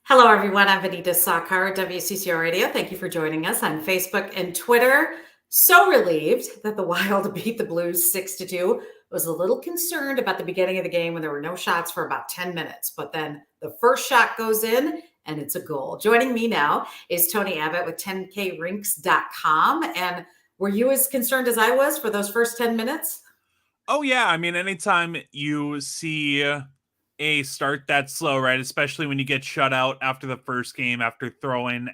Hello, everyone. I'm Vineeta Sakar, WCCO Radio. Thank you for joining us on Facebook and Twitter. So relieved that the Wild beat the Blues 6-2. Was a little concerned about the beginning of the game when there were no shots for about 10 minutes, but then the first shot goes in and it's a goal. Joining me now is Tony Abbott with 10krinks.com. And were you as concerned as I was for those first 10 minutes? Oh, yeah. I mean, anytime you see a start that slow, right? Especially when you get shut out after the first game, after throwing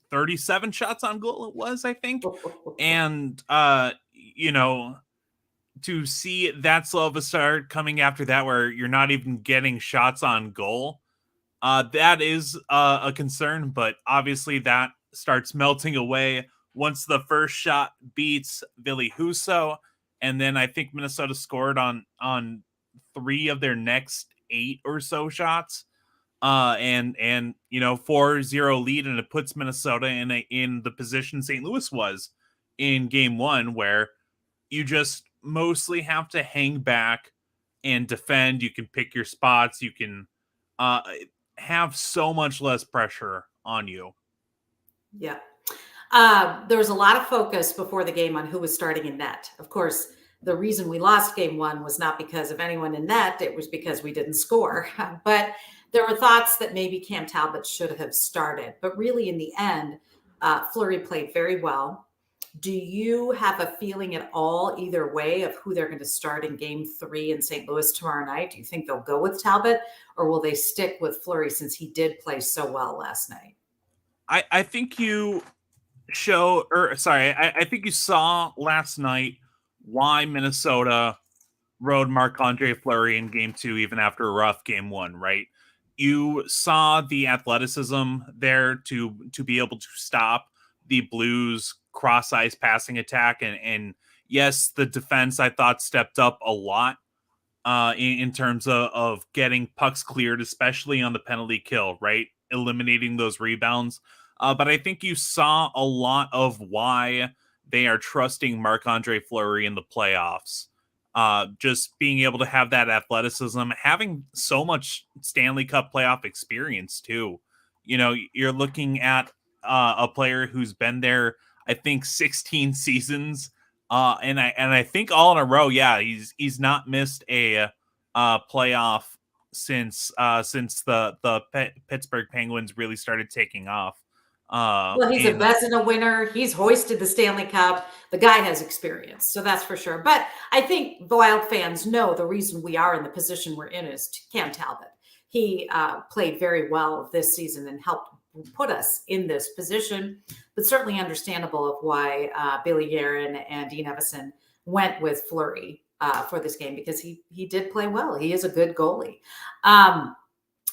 37 shots on goal, it was, I think. And, to see that slow of a start coming after that, where you're not even getting shots on goal, that is a concern. But obviously, that starts melting away once the first shot beats Ville Husso. And then I think Minnesota scored on 3 of their next 8 or so shots. And 4-0 lead, and it puts Minnesota in the position St. Louis was in game 1, where you just mostly have to hang back and defend. You can pick your spots. You can uh, have so much less pressure on you. Yeah. There was a lot of focus before the game on who was starting in net. Of course, the reason we lost game 1 was not because of anyone in net. It was because we didn't score. But there were thoughts that maybe Cam Talbot should have started. But really, in the end, Fleury played very well. Do you have a feeling at all either way of who they're going to start in game 3 in St. Louis tomorrow night? Do you think they'll go with Talbot, or will they stick with Fleury since he did play so well last night? I think you I think you saw last night why Minnesota rode Marc-Andre Fleury in game 2, even after a rough game 1, right? You saw the athleticism there to be able to stop the Blues cross ice passing attack. And yes, the defense I thought stepped up a lot in terms of getting pucks cleared, especially on the penalty kill, right? Eliminating those rebounds. But I think you saw a lot of why they are trusting Marc-Andre Fleury in the playoffs. Just being able to have that athleticism, having so much Stanley Cup playoff experience too. You're looking at a player who's been there, I think, 16 seasons, and I think all in a row. Yeah, he's not missed a playoff since the Pittsburgh Penguins really started taking off. Well, he's a In Vezina winner. He's hoisted the Stanley Cup. The guy has experience, so that's for sure. But I think Wild fans know the reason we are in the position we're in is Cam Talbot. He played very well this season and helped put us in this position, but certainly understandable of why Billy Guerin and Dean Evison went with Fleury for this game, because he did play well. He is a good goalie.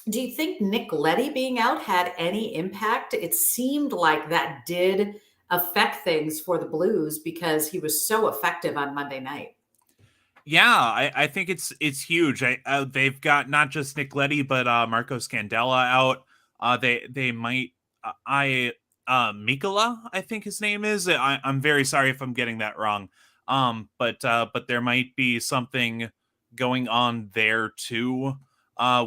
Do you think Nick Leddy being out had any impact? It seemed like that did affect things for the Blues because he was so effective on Monday night. Yeah, I think it's huge. They've got not just Nick Leddy, but Marco Scandella out. They might Mikola, I think his name is. I'm very sorry if I'm getting that wrong. But there might be something going on there too,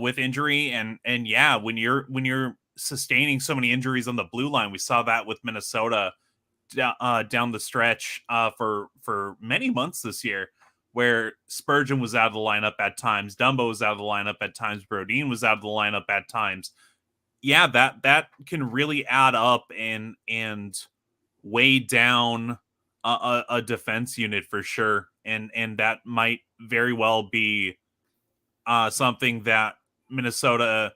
with injury. And yeah, when you're sustaining so many injuries on the blue line, we saw that with Minnesota down the stretch for many months this year, where Spurgeon was out of the lineup at times, Dumbo was out of the lineup at times, Brodin was out of the lineup at times. Yeah, that can really add up and weigh down a defense unit for sure, and that might very well be something that Minnesota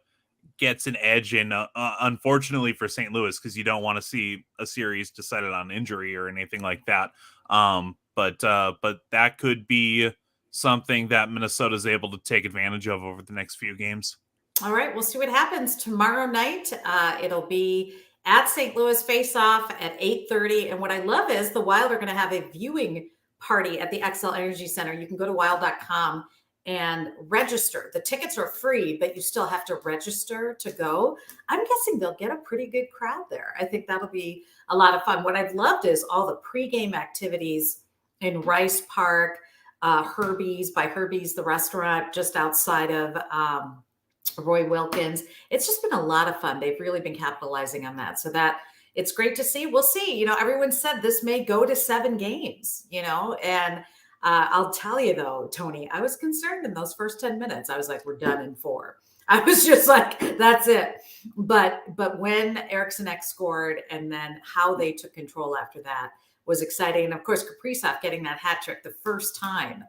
gets an edge in. Unfortunately for St. Louis, because you don't want to see a series decided on injury or anything like that. But that could be something that Minnesota is able to take advantage of over the next few games. All right, we'll see what happens tomorrow night. It'll be at St. Louis face-off at 8:30. And what I love is the Wild are going to have a viewing party at the XL Energy Center. You can go to wild.com and register. The tickets are free, but you still have to register to go. I'm guessing they'll get a pretty good crowd there. I think that'll be a lot of fun. What I've loved is all the pregame activities in Rice Park, Herbie's, the restaurant just outside of Roy Wilkins. It's just been a lot of fun. They've really been capitalizing on that. So that it's great to see. We'll see. Everyone said this may go to 7 games, and I'll tell you though, Tony, I was concerned in those first 10 minutes. I was like, we're done in 4. I was just like, that's it. But when Eriksson Ek scored and then how they took control after that was exciting. And of course, Kaprizov getting that hat trick the first time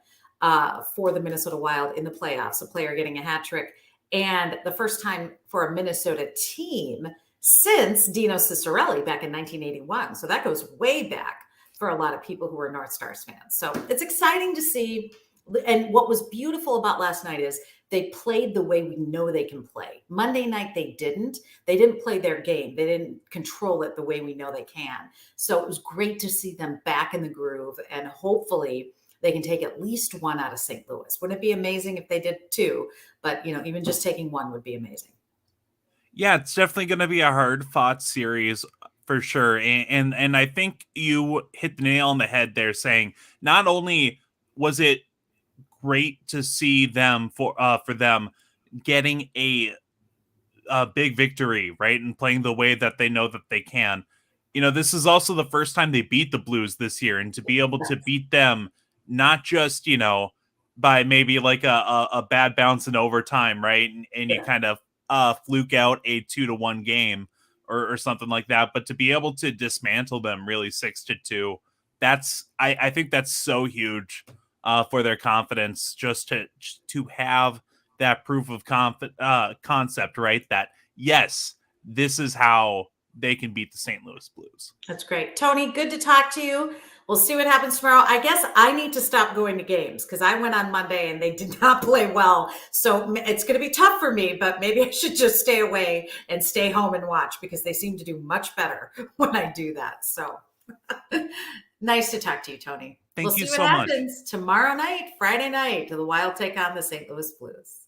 for the Minnesota Wild in the playoffs, a player getting a hat trick, and the first time for a Minnesota team since Dino Ciccarelli back in 1981. So that goes way back for a lot of people who are North Stars fans. So it's exciting to see. And what was beautiful about last night is they played the way we know they can play. Monday night, they didn't. They didn't play their game. They didn't control it the way we know they can. So it was great to see them back in the groove, and hopefully they can take at least 1 out of St. Louis. Wouldn't it be amazing if they did 2? But, even just taking 1 would be amazing. Yeah, it's definitely going to be a hard fought series for sure. And I think you hit the nail on the head there, saying not only was it great to see them for them getting a big victory, right, and playing the way that they know that they can. This is also the first time they beat the Blues this year, and to be able to beat them not just by maybe like a bad bounce in overtime, right, and you kind of fluke out a 2-1 game or something like that, but to be able to dismantle them really 6-2, that's I think that's so huge for their confidence, just to have that proof of concept, right? That yes, this is how they can beat the St. Louis Blues. That's great. Tony, good to talk to you. We'll see what happens tomorrow. I guess I need to stop going to games because I went on Monday and they did not play well. So it's going to be tough for me, but maybe I should just stay away and stay home and watch because they seem to do much better when I do that. So nice to talk to you, Tony. Thank we'll you see so what much. happens tomorrow night, Friday night, to the Wild take on the St. Louis Blues.